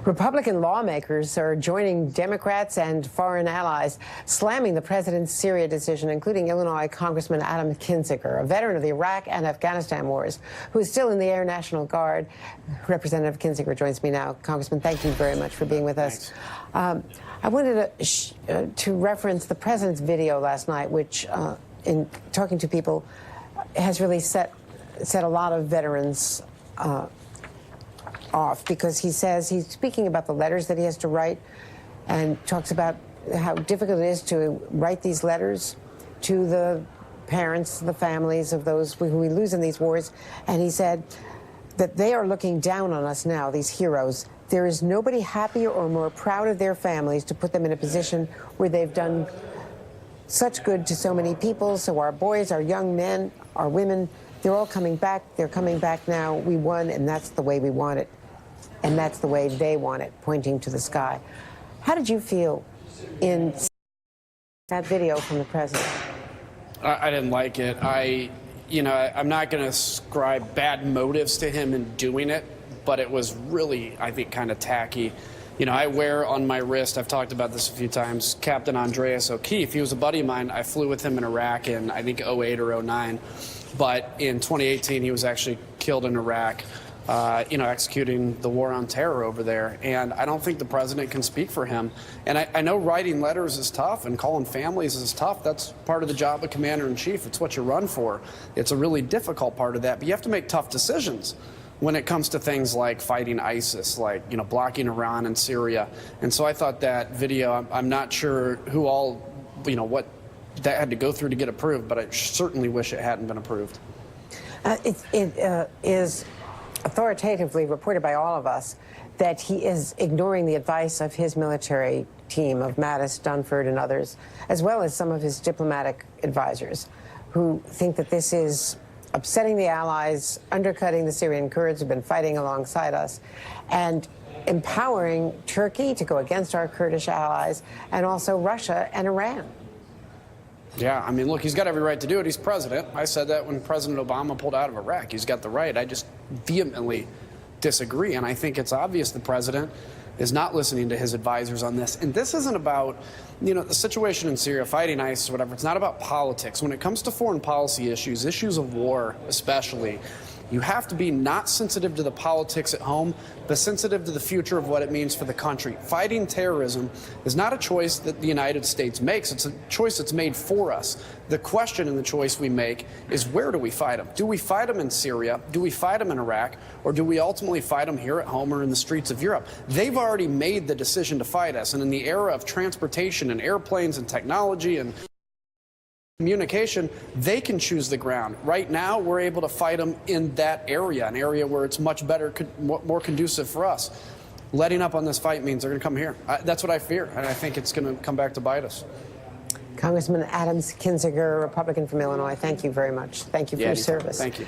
Republican lawmakers are joining Democrats and foreign allies, slamming the president's Syria decision, including Illinois Congressman Adam Kinzinger, a veteran of the Iraq and Afghanistan wars, who is still in the Air National Guard. Representative Kinzinger joins me now. Congressman, thank you very much for being with us. I wanted to reference the president's video last night, which, in talking to people, has really set a lot of veterans off, because he says he's speaking about the letters that he has to write and talks about how difficult it is to write these letters to the parents, the families of those who we lose in these wars. And he said that they are looking down on us now, these heroes. There is nobody happier or more proud of their families to put them in a position where they've done such good to so many people. So our boys, our young men, our women, they're all coming back. They're coming back now. We won, and that's the way we want it. And that's the way they want it, pointing to the sky. How did you feel in that video from the president? I didn't like it. I'm not going to ascribe bad motives to him in doing it, but it was really, I think, kind of tacky. You know, I wear on my wrist, I've talked about this a few times, Captain Andrea O'Keefe. He was a buddy of mine. I flew with him in Iraq in, I think, 08 or 09. But in 2018, he was actually killed in Iraq, executing the war on terror over there. And I don't think the president can speak for him. And I know writing letters is tough and calling families is tough. That's part of the job of commander-in-chief. It's what you run for. It's a really difficult part of that. But you have to make tough decisions when it comes to things like fighting ISIS, like, blocking Iran and Syria. And so I thought that video, I'm not sure who all, what that had to go through to get approved, but I certainly wish it hadn't been approved. It is authoritatively reported by all of us that he is ignoring the advice of his military team of Mattis, Dunford, and others, as well as some of his diplomatic advisors, who think that this is upsetting the allies, undercutting the Syrian Kurds who've been fighting alongside us, and empowering Turkey to go against our Kurdish allies, and also Russia and Iran. Yeah, I mean, look, he's got every right to do it. He's president. I said that when President Obama pulled out of Iraq. He's got the right. I just vehemently disagree, and I think it's obvious the president is not listening to his advisors on this. And this isn't about, the situation in Syria, fighting ISIS, whatever. It's not about politics. When it comes to foreign policy issues of war especially, you have to be not sensitive to the politics at home, but sensitive to the future of what it means for the country. Fighting terrorism is not a choice that the United States makes. It's a choice that's made for us. The question in the choice we make is, where do we fight them? Do we fight them in Syria? Do we fight them in Iraq? Or do we ultimately fight them here at home or in the streets of Europe? They've already made the decision to fight us. And in the era of transportation and airplanes and technology and communication, they can choose the ground. Right now, we're able to fight them in that area, an area where it's much better, more conducive for us. Letting up on this fight means they're going to come here. That's what I fear, and I think it's going to come back to bite us. Congressman Adam Kinzinger, Republican from Illinois, thank you very much. Thank you for your service. Thank you.